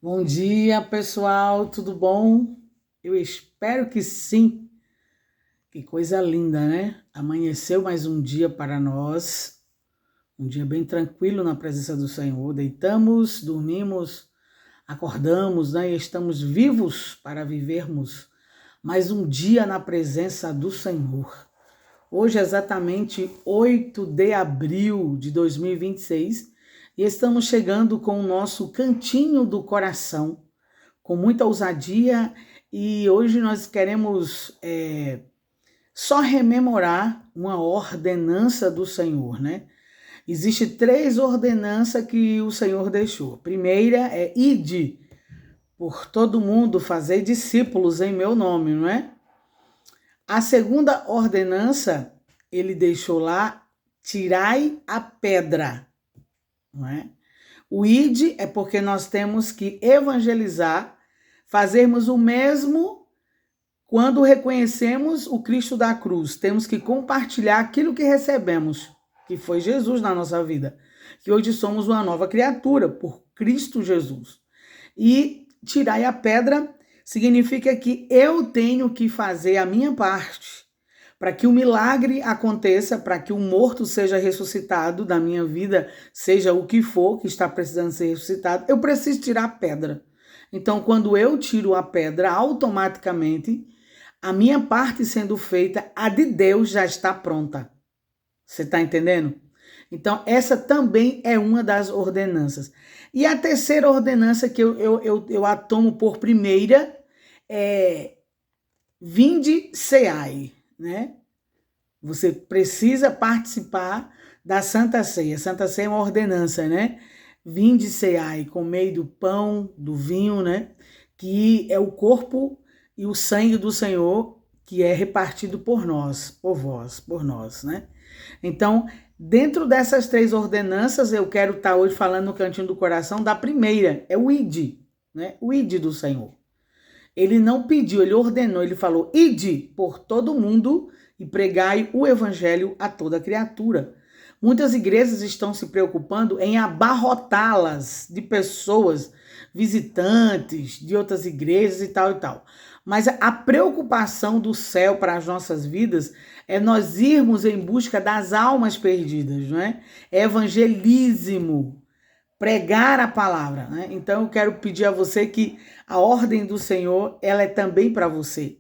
Bom dia, pessoal, tudo bom? Eu espero que sim. Que coisa linda, né? Amanheceu mais um dia para nós, um dia bem tranquilo na presença do Senhor. Deitamos, dormimos, acordamos, né? E estamos vivos para vivermos mais um dia na presença do Senhor. Hoje é exatamente 8 de abril de 2026 e estamos chegando com o nosso cantinho do coração, com muita ousadia, e hoje nós queremos só rememorar uma ordenança do Senhor, né? Existem 3 ordenanças que o Senhor deixou. A primeira é ide por todo mundo, fazer discípulos em meu nome, não é? A segunda ordenança, ele deixou lá, tirai a pedra, não é? O ide é porque nós temos que evangelizar, fazermos o mesmo quando reconhecemos o Cristo da cruz. Temos que compartilhar aquilo que recebemos, que foi Jesus na nossa vida, que hoje somos uma nova criatura por Cristo Jesus. E tirai a pedra significa que eu tenho que fazer a minha parte para que o milagre aconteça, para que o morto seja ressuscitado da minha vida, seja o que for que está precisando ser ressuscitado, eu preciso tirar a pedra. Então, quando eu tiro a pedra, automaticamente, a minha parte sendo feita, a de Deus já está pronta. Você está entendendo? Então, essa também é uma das ordenanças. E a terceira ordenança que eu a tomo por primeira é vinde ceai, né? Você precisa participar da Santa Ceia. Santa Ceia é uma ordenança, né? Vinde ceai, comei do pão, do vinho, né? Que é o corpo e o sangue do Senhor que é repartido por nós, por vós, por nós, né? Então, dentro dessas 3 ordenanças, eu quero estar hoje falando no cantinho do coração da primeira, é o ide, né? O ide do Senhor. Ele não pediu, ele ordenou, ele falou, ide por todo mundo e pregai o evangelho a toda criatura. Muitas igrejas estão se preocupando em abarrotá-las de pessoas, visitantes de outras igrejas e tal e tal. Mas a preocupação do céu para as nossas vidas é nós irmos em busca das almas perdidas, não é? É evangelismo, pregar a palavra, né? Então eu quero pedir a você que a ordem do Senhor, ela é também para você.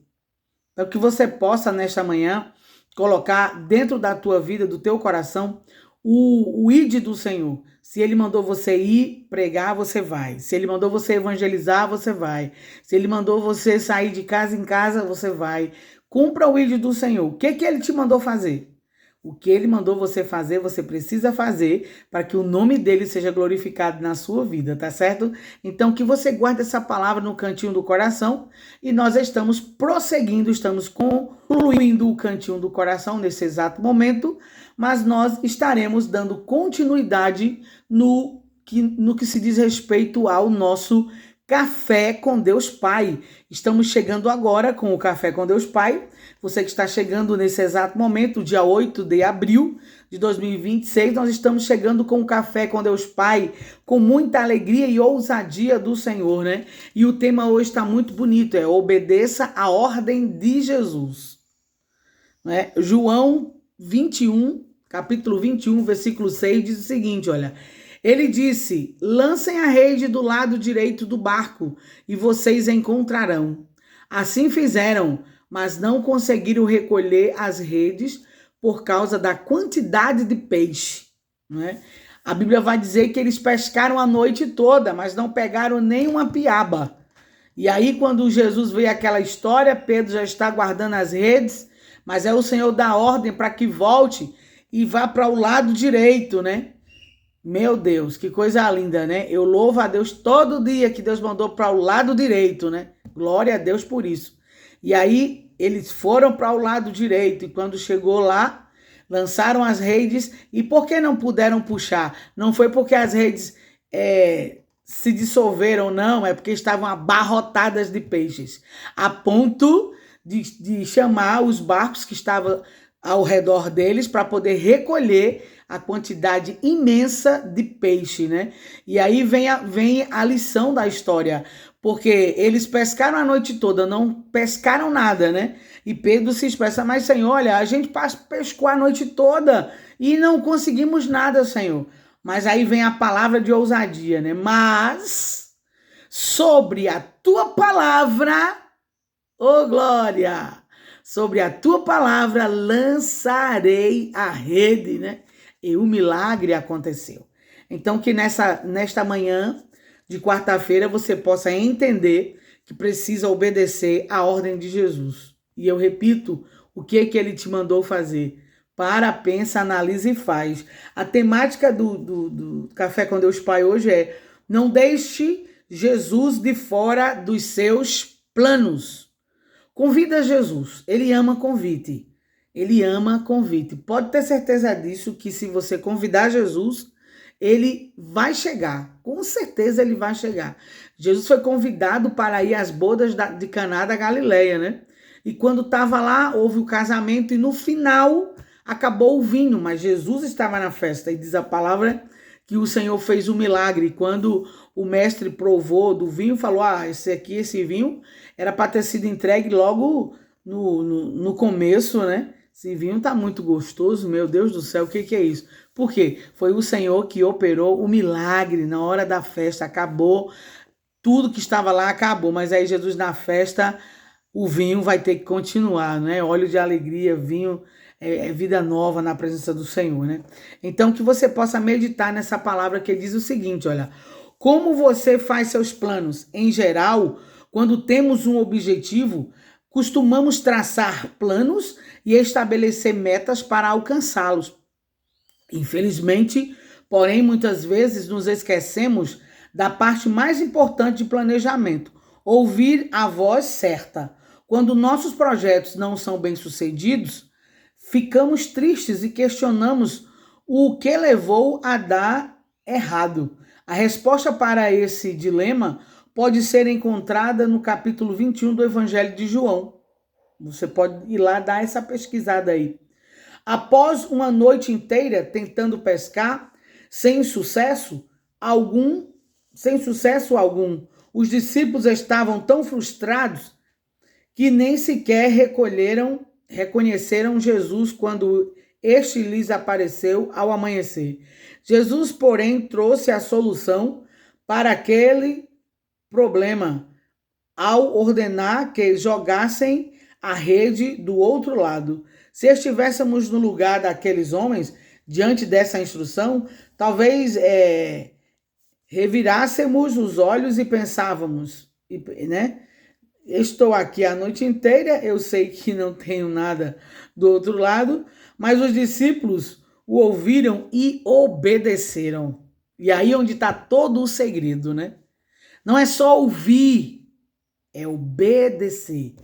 Então que você possa nesta manhã colocar dentro da tua vida, do teu coração, o ide do Senhor. Se ele mandou você ir pregar, você vai. Se ele mandou você evangelizar, você vai. Se ele mandou você sair de casa em casa, você vai. Cumpra o ide do Senhor. O que ele te mandou fazer? O que ele mandou você fazer, você precisa fazer para que o nome dele seja glorificado na sua vida, tá certo? Então, que você guarde essa palavra no cantinho do coração e nós estamos prosseguindo, estamos concluindo o cantinho do coração nesse exato momento, mas nós estaremos dando continuidade no que se diz respeito ao nosso Café com Deus Pai. Estamos chegando agora com o Café com Deus Pai. Você que está chegando nesse exato momento, dia 8 de abril de 2026, nós estamos chegando com o Café com Deus Pai, com muita alegria e ousadia do Senhor, né? E o tema hoje está muito bonito, é obedeça a ordem de Jesus. Né? João 21, capítulo 21, versículo 6, diz o seguinte, olha... Ele disse, lancem a rede do lado direito do barco e vocês encontrarão. Assim fizeram, mas não conseguiram recolher as redes por causa da quantidade de peixe. Não é? A Bíblia vai dizer que eles pescaram a noite toda, mas não pegaram nem uma piaba. E aí quando Jesus vê aquela história, Pedro já está guardando as redes, mas é o Senhor dá ordem para que volte e vá para o lado direito, né? Meu Deus, que coisa linda, né? Eu louvo a Deus todo dia que Deus mandou para o lado direito, né? Glória a Deus por isso. E aí eles foram para o lado direito e quando chegou lá, lançaram as redes. E por que não puderam puxar? Não foi porque as redes se dissolveram, não. É porque estavam abarrotadas de peixes. A ponto de chamar os barcos que estavam ao redor deles para poder recolher a quantidade imensa de peixe, né? E aí vem a lição da história, porque eles pescaram a noite toda, não pescaram nada, né? E Pedro se expressa, mas Senhor, olha, a gente pescou a noite toda e não conseguimos nada, Senhor. Mas aí vem a palavra de ousadia, né? Mas sobre a tua palavra, ô glória, sobre a tua palavra lançarei a rede, né? E o milagre aconteceu. Então que nesta manhã de quarta-feira você possa entender que precisa obedecer à ordem de Jesus. E eu repito, o que ele te mandou fazer? Para, pensa, analisa e faz. A temática do Café com Deus Pai hoje é: não deixe Jesus de fora dos seus planos. Convida Jesus, ele ama convite. Ele ama convite. Pode ter certeza disso, que se você convidar Jesus, ele vai chegar. Com certeza ele vai chegar. Jesus foi convidado para ir às bodas de Caná da Galileia, né? E quando estava lá, houve o casamento e no final acabou o vinho, mas Jesus estava na festa. E diz a palavra que o Senhor fez um milagre. Quando o mestre provou do vinho, falou, esse vinho era para ter sido entregue logo no começo, né? Esse vinho tá muito gostoso, meu Deus do céu, o que é isso? Por quê? Foi o Senhor que operou o milagre na hora da festa, acabou, tudo que estava lá acabou, mas aí Jesus na festa, o vinho vai ter que continuar, né? Óleo de alegria, vinho é vida nova na presença do Senhor, né? Então que você possa meditar nessa palavra que diz o seguinte, olha, como você faz seus planos? Em geral, quando temos um objetivo, costumamos traçar planos e estabelecer metas para alcançá-los. Infelizmente, porém, muitas vezes nos esquecemos da parte mais importante de planejamento: ouvir a voz certa. Quando nossos projetos não são bem-sucedidos, ficamos tristes e questionamos o que levou a dar errado. A resposta para esse dilema pode ser encontrada no capítulo 21 do Evangelho de João. Você pode ir lá dar essa pesquisada aí. Após uma noite inteira tentando pescar, sem sucesso algum, os discípulos estavam tão frustrados que nem sequer reconheceram Jesus quando este lhes apareceu ao amanhecer. Jesus, porém, trouxe a solução para aquele problema ao ordenar que jogassem a rede do outro lado. Se estivéssemos no lugar daqueles homens, diante dessa instrução, talvez revirássemos os olhos e pensávamos, né? Estou aqui a noite inteira, eu sei que não tenho nada do outro lado, mas os discípulos o ouviram e obedeceram. E aí onde está todo o segredo, né? Não é só ouvir, é obedecer.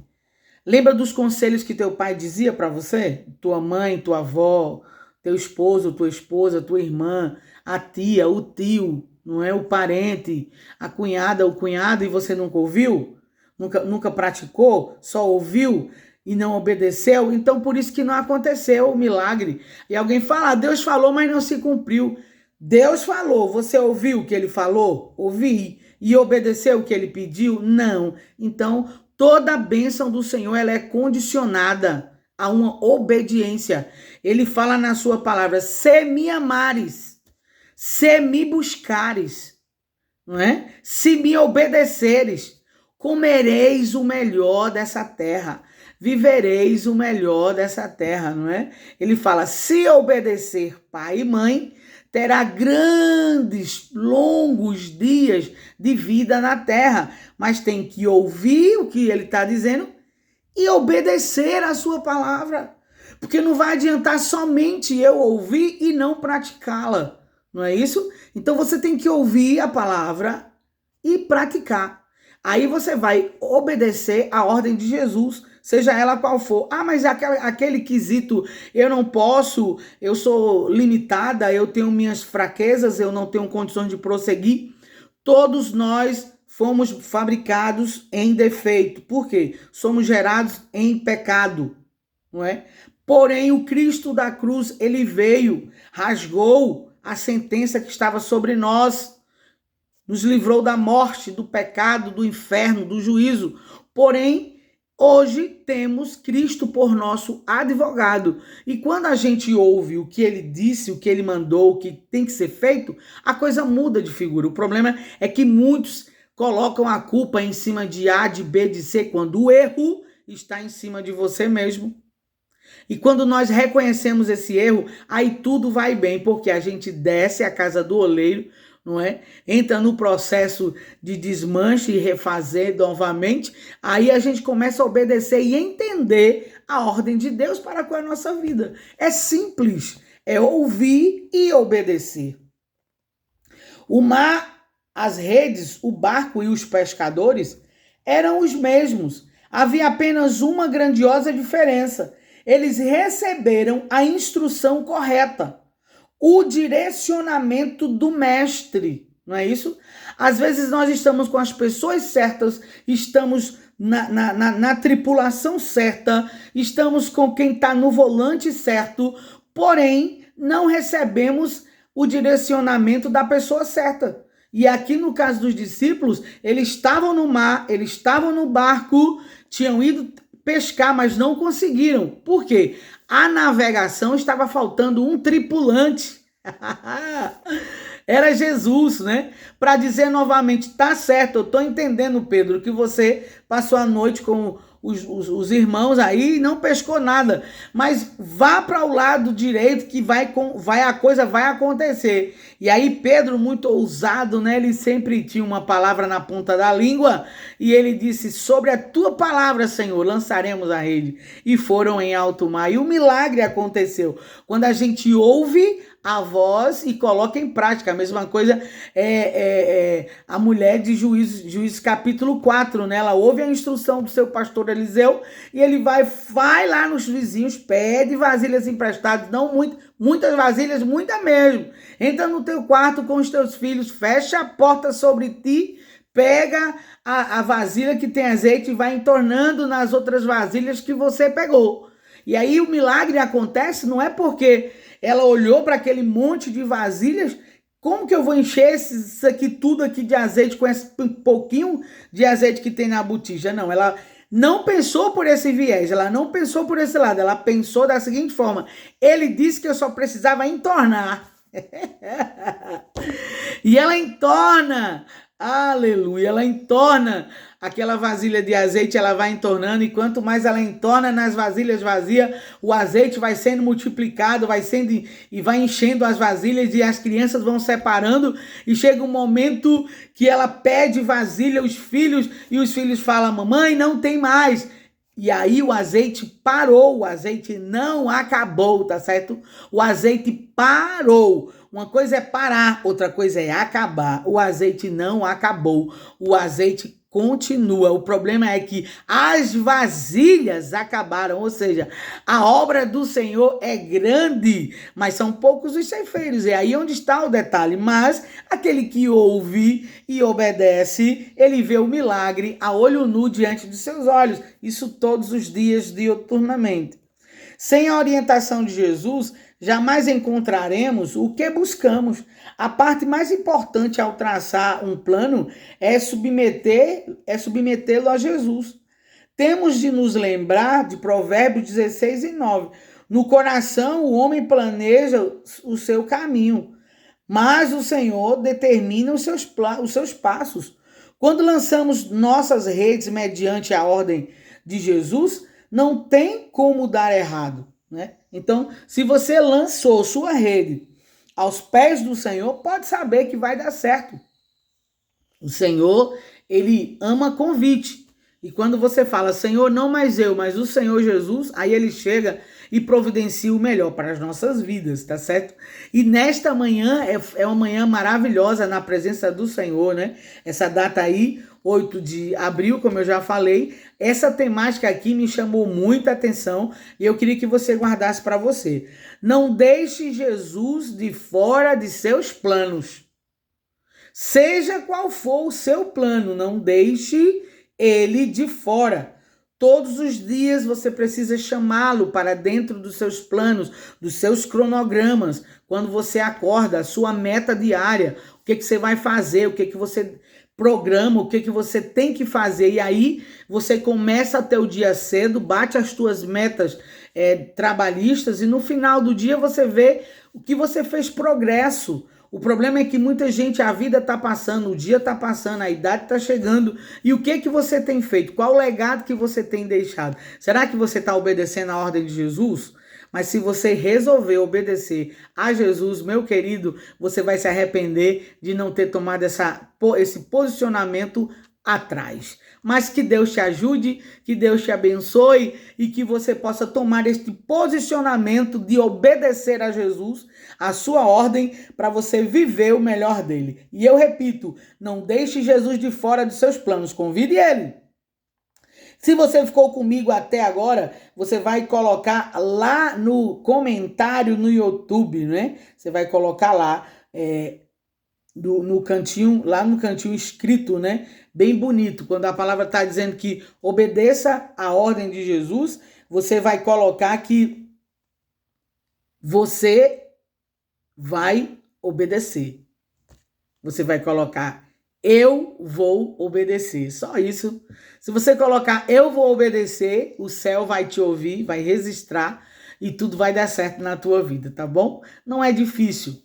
Lembra dos conselhos que teu pai dizia para você? Tua mãe, tua avó, teu esposo, tua esposa, tua irmã, a tia, o tio, não é? O parente, a cunhada, o cunhado, e você nunca ouviu? Nunca praticou? Só ouviu e não obedeceu? Então por isso que não aconteceu o milagre. E alguém fala, Deus falou, mas não se cumpriu. Deus falou, você ouviu o que ele falou? Ouvi. E obedeceu o que ele pediu? Não. Então toda a bênção do Senhor, ela é condicionada a uma obediência. Ele fala na sua palavra, se me amares, se me buscares, não é? Se me obedeceres, comereis o melhor dessa terra, vivereis o melhor dessa terra, não é? Ele fala, se obedecer pai e mãe, terá grandes, longos dias de vida na terra, mas tem que ouvir o que ele está dizendo e obedecer a sua palavra, porque não vai adiantar somente eu ouvir e não praticá-la, não é isso? Então você tem que ouvir a palavra e praticar. Aí você vai obedecer a ordem de Jesus, seja ela qual for. Mas aquele quesito, eu não posso, eu sou limitada, eu tenho minhas fraquezas, eu não tenho condições de prosseguir. Todos nós fomos fabricados em defeito. Por quê? Somos gerados em pecado, não é? Porém, o Cristo da cruz, ele veio, rasgou a sentença que estava sobre nós, nos livrou da morte, do pecado, do inferno, do juízo. Porém, hoje temos Cristo por nosso advogado. E quando a gente ouve o que ele disse, o que ele mandou, o que tem que ser feito, a coisa muda de figura. O problema é que muitos colocam a culpa em cima de A, de B, de C, quando o erro está em cima de você mesmo. E quando nós reconhecemos esse erro, aí tudo vai bem, porque a gente desce a casa do oleiro, não é? Entra no processo de desmanche e refazer novamente, aí a gente começa a obedecer e entender a ordem de Deus para com a nossa vida. É simples, é ouvir e obedecer. O mar, as redes, o barco e os pescadores eram os mesmos. Havia apenas uma grandiosa diferença. Eles receberam a instrução correta, o direcionamento do mestre, não é isso? Às vezes nós estamos com as pessoas certas, estamos na tripulação certa, estamos com quem está no volante certo, porém não recebemos o direcionamento da pessoa certa. E aqui no caso dos discípulos, eles estavam no mar, eles estavam no barco, tinham ido pescar, mas não conseguiram. Por quê? A navegação estava faltando um tripulante. Era Jesus, né? Para dizer novamente, tá certo, eu tô entendendo, Pedro, que você passou a noite com os irmãos aí e não pescou nada, mas vá para o lado direito que a coisa vai acontecer. E aí Pedro, muito ousado, né? Ele sempre tinha uma palavra na ponta da língua e ele disse, sobre a tua palavra, Senhor, lançaremos a rede. E foram em alto mar. E o milagre aconteceu. Quando a gente ouve a voz e coloca em prática. A mesma coisa a mulher de Juízes capítulo 4, né? Ela ouve a instrução do seu pastor Eliseu e ele vai lá nos vizinhos, pede vasilhas emprestadas, não muitas vasilhas, muita mesmo. Entra no teu quarto com os teus filhos, fecha a porta sobre ti, pega a vasilha que tem azeite e vai entornando nas outras vasilhas que você pegou. E aí o milagre acontece, não é porque ela olhou para aquele monte de vasilhas, como que eu vou encher isso aqui tudo aqui de azeite com esse pouquinho de azeite que tem na botija? Não, ela não pensou por esse viés, ela não pensou por esse lado, ela pensou da seguinte forma, ele disse que eu só precisava entornar. E ela entorna, aleluia, ela entorna aquela vasilha de azeite, ela vai entornando, e quanto mais ela entorna nas vasilhas vazias, o azeite vai sendo multiplicado, vai enchendo as vasilhas, e as crianças vão separando, e chega um momento que ela pede vasilha aos filhos, e os filhos falam, mamãe, não tem mais. E aí o azeite parou, o azeite não acabou, tá certo? O azeite parou. Uma coisa é parar, outra coisa é acabar. O azeite não acabou, o azeite continua. O problema é que as vasilhas acabaram, ou seja, a obra do Senhor é grande, mas são poucos os ceifeiros. É aí onde está o detalhe. Mas aquele que ouve e obedece, ele vê o milagre a olho nu diante de seus olhos. Isso todos os dias, diuturnamente. Sem a orientação de Jesus, jamais encontraremos o que buscamos. A parte mais importante ao traçar um plano é submetê-lo a Jesus. Temos de nos lembrar de Provérbios 16:9. No coração o homem planeja o seu caminho, mas o Senhor determina os seus passos. Quando lançamos nossas redes mediante a ordem de Jesus, não tem como dar errado, né? Então, se você lançou sua rede aos pés do Senhor, pode saber que vai dar certo. O Senhor, ele ama convite. E quando você fala, Senhor, não mais eu, mas o Senhor Jesus, aí ele chega e providencia o melhor para as nossas vidas, tá certo? E nesta manhã, é uma manhã maravilhosa na presença do Senhor, né? Essa data aí, 8 de abril, como eu já falei, essa temática aqui me chamou muita atenção e eu queria que você guardasse para você. Não deixe Jesus de fora de seus planos. Seja qual for o seu plano, não deixe ele de fora. Todos os dias você precisa chamá-lo para dentro dos seus planos, dos seus cronogramas. Quando você acorda, a sua meta diária, o que você vai fazer, o que você programa, o que você tem que fazer. E aí você começa até o dia cedo, bate as tuas metas trabalhistas e no final do dia você vê o que você fez progresso. O problema é que muita gente, a vida está passando, o dia está passando, a idade está chegando. E o que você tem feito? Qual o legado que você tem deixado? Será que você está obedecendo a ordem de Jesus? Mas se você resolver obedecer a Jesus, meu querido, você vai se arrepender de não ter tomado esse posicionamento atrás. Mas que Deus te ajude, que Deus te abençoe e que você possa tomar este posicionamento de obedecer a Jesus, a sua ordem, para você viver o melhor dele. E eu repito, não deixe Jesus de fora dos seus planos, convide ele. Se você ficou comigo até agora, você vai colocar lá no comentário no YouTube, né? Você vai colocar lá no cantinho, lá no cantinho escrito, né? Bem bonito. Quando a palavra está dizendo que obedeça a ordem de Jesus, você vai colocar que você vai obedecer. Você vai colocar eu vou obedecer. Só isso. Se você colocar eu vou obedecer, o céu vai te ouvir, vai registrar e tudo vai dar certo na tua vida, tá bom? Não é difícil.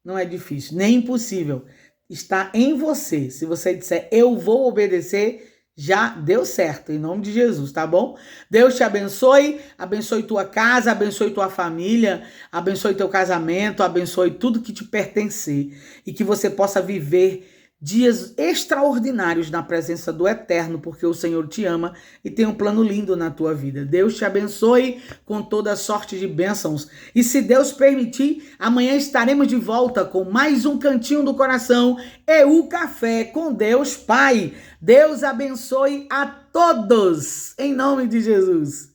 Não é difícil, nem impossível. Está em você. Se você disser eu vou obedecer, já deu certo, em nome de Jesus, tá bom? Deus te abençoe, abençoe tua casa, abençoe tua família, abençoe teu casamento, abençoe tudo que te pertencer e que você possa viver dias extraordinários na presença do Eterno, porque o Senhor te ama e tem um plano lindo na tua vida. Deus te abençoe com toda sorte de bênçãos. E se Deus permitir, amanhã estaremos de volta com mais um Cantinho do Coração e o Café com Deus Pai. Deus abençoe a todos, em nome de Jesus.